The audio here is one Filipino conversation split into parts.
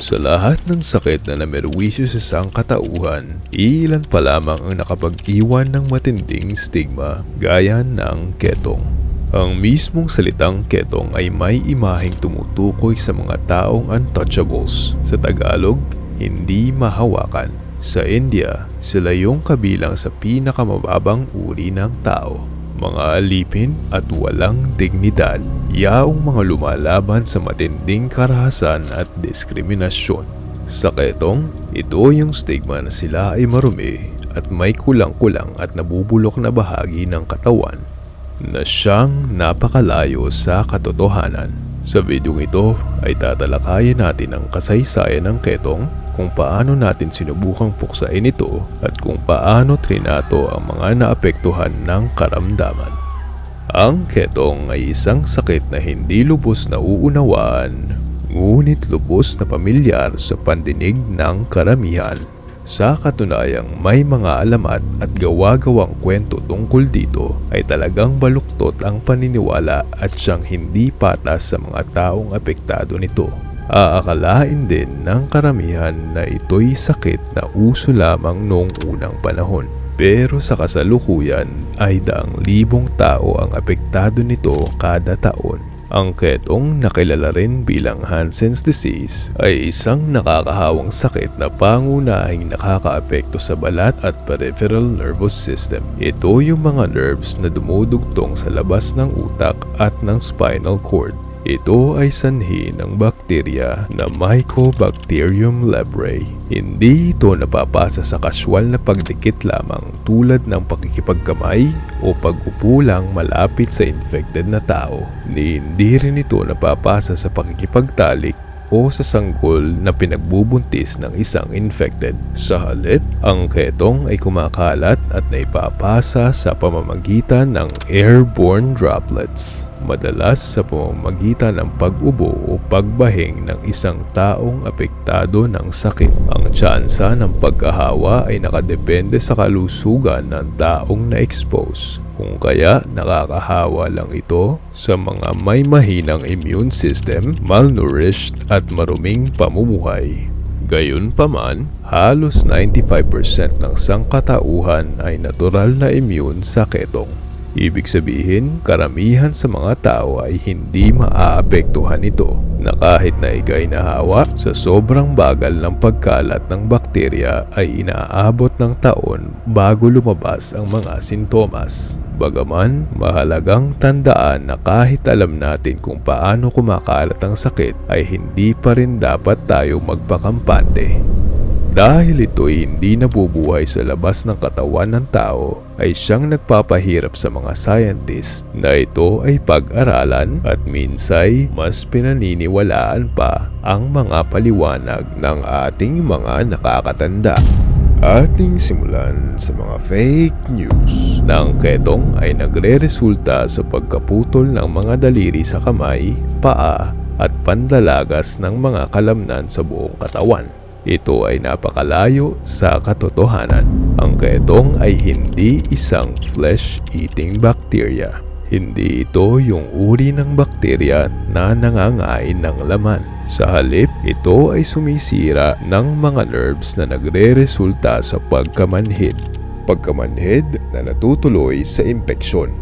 Sa lahat ng sakit na namerwisyo sa isang katauhan, ilan pa lamang ang nakapag-iwan ng matinding stigma gaya ng ketong. Ang mismong salitang ketong ay may imaheng tumutukoy sa mga taong untouchables. Sa Tagalog, hindi mahawakan. Sa India, sila yung kabilang sa pinakamababang uri ng tao. Mga alipin at walang dignidad, yaong mga lumalaban sa matinding karahasan at diskriminasyon. Sa ketong, ito yung stigma na sila ay marumi at may kulang-kulang at nabubulok na bahagi ng katawan na siyang napakalayo sa katotohanan. Sa videong ito ay tatalakayin natin ang kasaysayan ng ketong, kung paano natin sinubukang puksain ito at kung paano trinato ang mga naapektuhan ng karamdaman. Ang ketong ay isang sakit na hindi lubos na uunawaan, ngunit lubos na pamilyar sa pandinig ng karamihan. Sa katunayang may mga alamat at gawa-gawang kwento tungkol dito ay talagang baluktot ang paniniwala at siyang hindi patas sa mga taong apektado nito. Aakalain din ng karamihan na ito'y sakit na uso lamang noong unang panahon. Pero sa kasalukuyan ay daang libong tao ang apektado nito kada taon. Ang ketong, nakilala rin bilang Hansen's disease, ay isang nakakahawang sakit na pangunahing nakakaapekto sa balat at peripheral nervous system. Ito yung mga nerves na dumudugtong sa labas ng utak at ng spinal cord. Ito ay sanhi ng bakterya na Mycobacterium leprae. Hindi ito napapasa sa kaswal na pagdikit lamang tulad ng pakikipagkamay o pag-upo lang malapit sa infected na tao. Hindi rin ito napapasa sa pakikipagtalik o sa sanggol na pinagbubuntis ng isang infected. Sa halip, ang ketong ay kumakalat at naipapasa sa pamamagitan ng airborne droplets. Madalas sa pamamagitan ng pag-ubo o pagbahing ng isang taong apektado ng sakit. Ang tsansa ng pagkahawa ay nakadepende sa kalusugan ng taong na-expose. Kung kaya nakakahawa lang ito sa mga may mahinang immune system, malnourished at maruming pamumuhay. Gayunpaman, halos 95% ng sangkatauhan ay natural na immune sa ketong. Ibig sabihin, karamihan sa mga tao ay hindi maaapektuhan ito, na kahit na ika'y nahawa sa sobrang bagal ng pagkalat ng bakterya ay inaabot ng taon bago lumabas ang mga sintomas. Bagaman, mahalagang tandaan na kahit alam natin kung paano kumakalat ang sakit ay hindi pa rin dapat tayo magpakampante. Dahil ito'y hindi nabubuhay sa labas ng katawan ng tao, ay siyang nagpapahirap sa mga scientist na ito ay pag-aralan at minsay mas pinaniniwalaan pa ang mga paliwanag ng ating mga nakakatanda. Ating simulan sa mga fake news. Ang ketong ay nagre-resulta sa pagkaputol ng mga daliri sa kamay, paa at pandalagas ng mga kalamnan sa buong katawan. Ito ay napakalayo sa katotohanan. Ang ketong ay hindi isang flesh-eating bacteria. Hindi ito yung uri ng bakterya na nangangain ng laman. Sa halip, ito ay sumisira ng mga nerves na nagre-resulta sa pagkamanhid. Pagkamanhid na natutuloy sa impeksyon.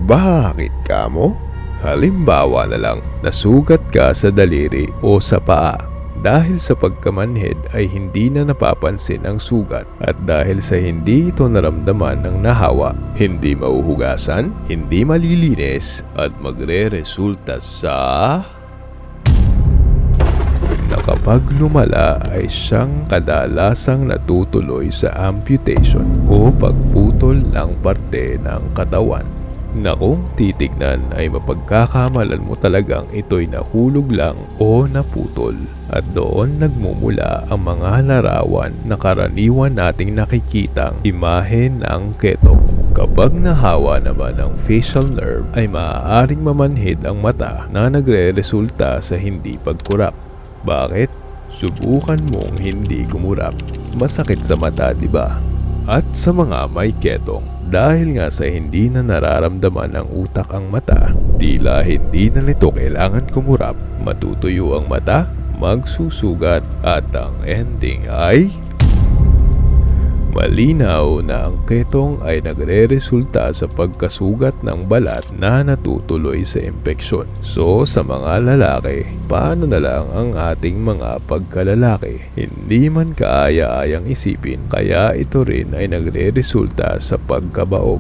Bakit kamo? Halimbawa na lang, nasugat ka sa daliri o sa paa. Dahil sa pagkamanhid ay hindi na napapansin ang sugat at dahil sa hindi ito naramdaman ng nahawa, hindi mauhugasan, hindi malilinis at magre-resulta sa na kapag lumala ay siyang kadalasang natutuloy sa amputation o pagputol ng parte ng katawan. Na kung titignan ay mapagkakamalan mo talagang ito'y nahulog lang o naputol at doon nagmumula ang mga larawan na karaniwan nating nakikitang imahe ng ketong. Kapag nahawa naman ang facial nerve ay maaaring mamanhid ang mata na nagre-resulta sa hindi pagkurap. Bakit? Subukan mong hindi kumurap. Masakit sa mata, di ba? At sa mga may ketong, dahil nga sa hindi na nararamdaman ng utak ang mata, tila hindi na nito kailangan kumurap, matutuyo ang mata, magsusugat at ang ending ay malinaw na ang ketong ay nagre-resulta sa pagkasugat ng balat na natutuloy sa impeksyon. So sa mga lalaki, paano na lang ang ating mga pagkalalaki? Hindi man kaaya-ayang isipin, kaya ito rin ay nagre-resulta sa pagkabaog.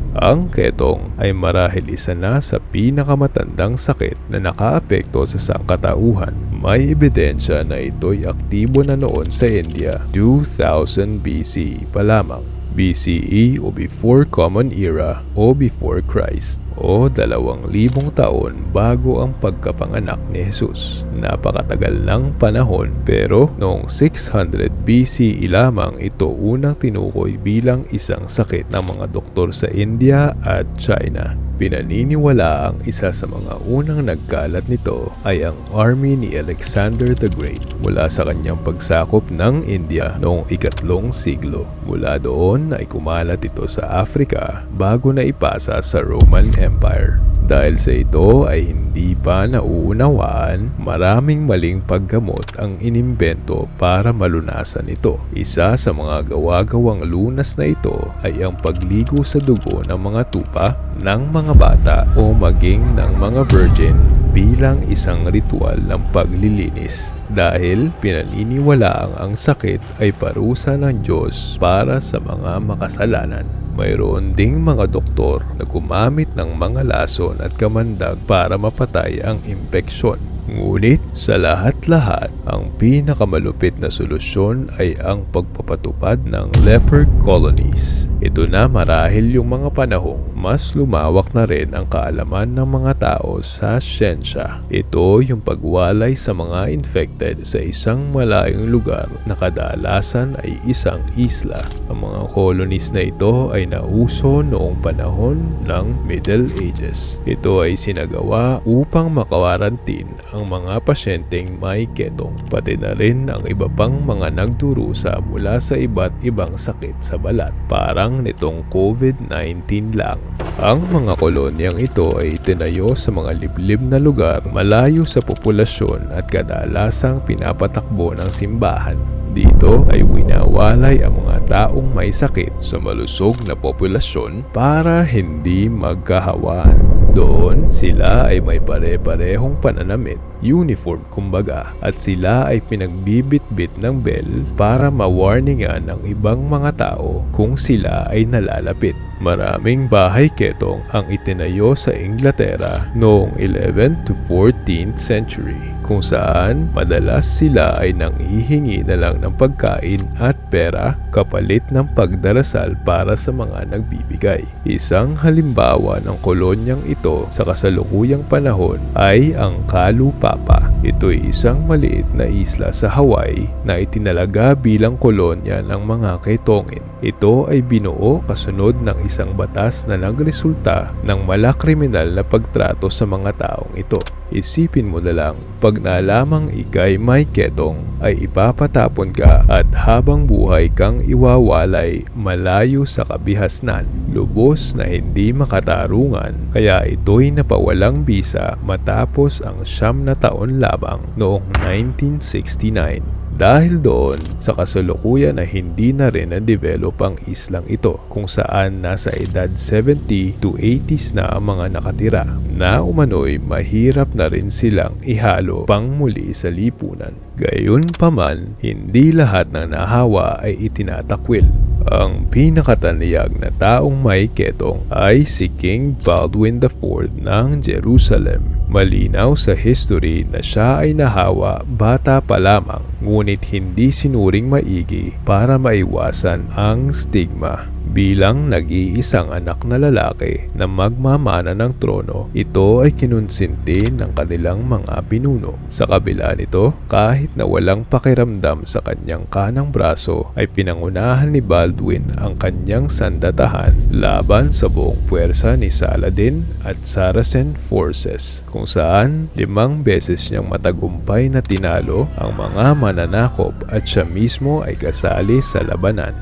Ang ketong ay marahil isa na sa pinakamatandang sakit na nakaapekto sa sangkatauhan. May ebidensya na ito'y aktibo na noon sa India 2000 BCE pa lamang. BCE o Before Common Era o Before Christ o 2,000 taon bago ang pagkapanganak ni Jesus. Napakatagal ng panahon, pero noong 600 BCE lamang ito unang tinukoy bilang isang sakit ng mga doktor sa India at China. Pinaniniwala ang isa sa mga unang nagkalat nito ay ang army ni Alexander the Great mula sa kanyang pagsakop ng India noong 3 siglo. Mula doon ay kumalat ito sa Africa bago na ipasa sa Roman Empire. Dahil sa ito ay hindi pa nauunawaan, maraming maling paggamot ang inimbento para malunasan ito. Isa sa mga gawa-gawang lunas na ito ay ang pagligo sa dugo ng mga tupa ng mga bata o maging ng mga virgin bilang isang ritual ng paglilinis. Dahil pinaniniwalaang ang sakit ay parusa ng Diyos para sa mga makasalanan. Mayroon ding mga doktor na gumamit ng mga lason at kamandag para mapatay ang impeksyon. Ngunit sa lahat-lahat, ang pinakamalupit na solusyon ay ang pagpapatupad ng leper colonies. Ito na marahil yung mga panahong mas lumawak na rin ang kaalaman ng mga tao sa siyensya. Ito yung pagwalay sa mga infected sa isang malayong lugar na kadalasan ay isang isla. Ang mga colonies na ito ay nauso noong panahon ng Middle Ages. Ito ay sinagawa upang makawarantin ang mga pasyenteng may ketong, pati na rin ang iba pang mga nagdurusa mula sa iba't ibang sakit sa balat, parang nitong COVID-19 lang. Ang mga kolonyang ito ay itinayo sa mga liblib na lugar malayo sa populasyon at kadalasang pinapatakbo ng simbahan. Dito ay winawalay ang mga taong may sakit sa malusog na populasyon para hindi magkahawaan. Doon, sila ay may pare-parehong pananamit, uniform kumbaga, at sila ay pinagbibit-bit ng bell para ma-warningan ng ibang mga tao kung sila ay nalalapit. Maraming bahay ketong ang itinayo sa Inglaterra noong 11th to 14th century, kung saan madalas sila ay nanghihingi na lang ng pagkain at pera kapalit ng pagdarasal para sa mga nagbibigay. Isang halimbawa ng kolonyang ito sa kasalukuyang panahon ay ang Kalu Papa. Ito'y isang maliit na isla sa Hawaii na itinalaga bilang kolonya ng mga ketongin. Ito ay binuo kasunod ng isang batas na nagresulta ng malakriminal na pagtrato sa mga taong ito. Isipin mo na lang, pag nalamang ika'y may ketong, ay ipapatapon ka at habang buhay kang iwawalay malayo sa kabihasnan, lubos na hindi makatarungan. Kaya ito'y napawalang bisa matapos ang 9 na taon labang noong 1969. Dahil doon, sa kasalukuyan na hindi na rin na-develop ang islang ito, kung saan nasa edad 70 to 80s na ang mga nakatira, na umano'y mahirap na rin silang ihalo pang muli sa lipunan. Gayunpaman, hindi lahat ng nahawa ay itinatakwil. Ang pinakataniyag na taong may ketong ay si King Baldwin IV ng Jerusalem. Malinaw sa history na siya ay nahawa bata pa lamang, ngunit hindi sinuring maigi para maiwasan ang stigma. Bilang nag-iisang anak na lalaki na magmamana ng trono, ito ay kinonsinti ng kanilang mga pinuno. Sa kabila nito, kahit na walang pakiramdam sa kanyang kanang braso, ay pinangunahan ni Baldwin ang kanyang sandatahan laban sa buong puwersa ni Saladin at Saracen forces, kung saan 5 beses niyang matagumpay na tinalo ang mga mananakop at siya mismo ay kasali sa labanan.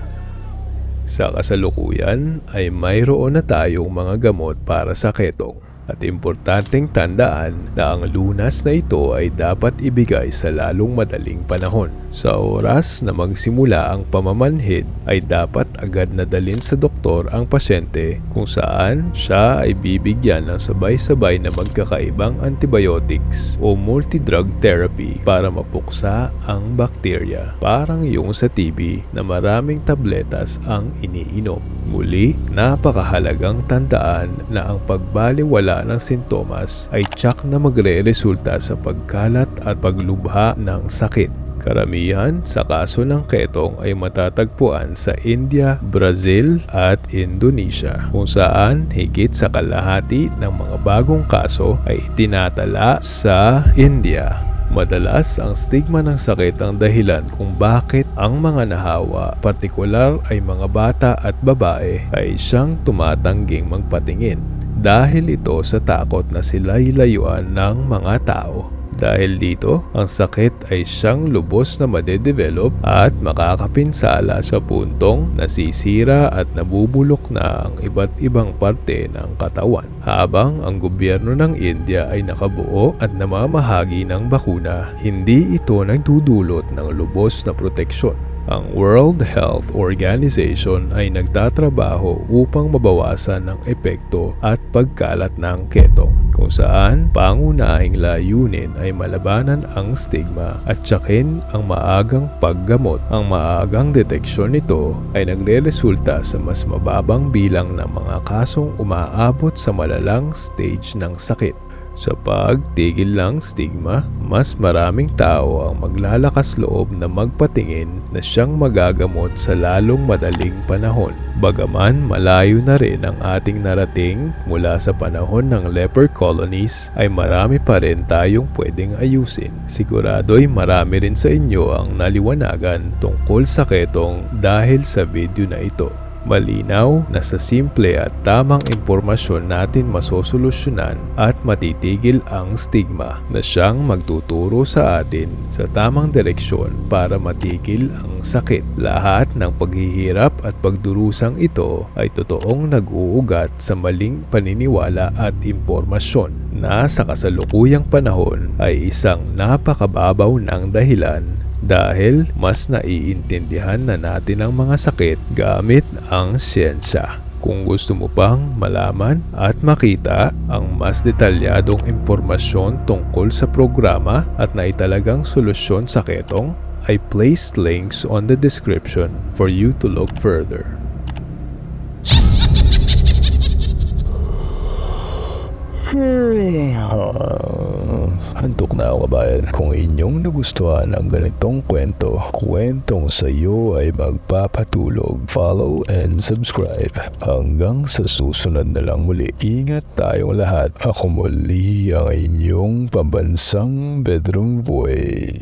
Sa kasalukuyan ay mayroon na tayong mga gamot para sa ketong. At importanteng tandaan na ang lunas na ito ay dapat ibigay sa lalong madaling panahon. Sa oras na magsimula ang pamamanhid ay dapat agad na dalhin sa doktor ang pasyente kung saan siya ay bibigyan ng sabay-sabay na magkakaibang antibiotics o multi-drug therapy para mapuksa ang bakterya. Parang yung sa TB na maraming tabletas ang iniinom. Muli, napakahalagang tandaan na ang pagbaliwala ng sintomas ay tiyak na magre-resulta sa pagkalat at paglubha ng sakit. Karamihan sa kaso ng ketong ay matatagpuan sa India, Brazil at Indonesia, kung saan higit sa kalahati ng mga bagong kaso ay itinatala sa India. Madalas ang stigma ng sakit ang dahilan kung bakit ang mga nahawa, partikular ay mga bata at babae, ay siyang tumatangging magpatingin. Dahil ito sa takot na sila'y layuan ng mga tao. Dahil dito, ang sakit ay siyang lubos na madedevelop at makakapinsala sa puntong nasisira at nabubulok na ang iba't ibang parte ng katawan. Habang ang gobyerno ng India ay nakabuo at namamahagi ng bakuna, hindi ito nagdudulot ng lubos na proteksyon. Ang World Health Organization ay nagtatrabaho upang mabawasan ang epekto at pagkalat ng ketong, kung saan pangunahing layunin ay malabanan ang stigma at tiyakin ang maagang paggamot. Ang maagang deteksyon nito ay nagre-resulta sa mas mababang bilang ng mga kasong umaabot sa malalang stage ng sakit. Sa pagtigil ng stigma, mas maraming tao ang maglalakas loob na magpatingin na siyang magagamot sa lalong madaling panahon. Bagaman malayo na rin ang ating narating mula sa panahon ng leper colonies, ay marami pa rin tayong pwedeng ayusin. Sigurado'y marami rin sa inyo ang naliwanagan tungkol sa ketong dahil sa video na ito. Malinaw na sa simple at tamang impormasyon natin masosolusyonan at matitigil ang stigma na siyang magtuturo sa atin sa tamang direksyon para matigil ang sakit. Lahat ng paghihirap at pagdurusang ito ay totoong nag-uugat sa maling paniniwala at impormasyon na sa kasalukuyang panahon ay isang napakababaw ng dahilan dahil mas naiintindihan na natin ang mga sakit gamit ang siyensya. Kung gusto mo pang malaman at makita ang mas detalyadong impormasyon tungkol sa programa at naitalagang solusyon sa ketong, I placed links on the description for you to look further. Handok na ako, kabayan. Kung inyong nagustuhan ang ganitong kwentong sa iyo ay magpapatulog. Follow and subscribe. Hanggang sa susunod na lang muli. Ingat tayong lahat. Ako muli ang inyong pambansang bedroom voice.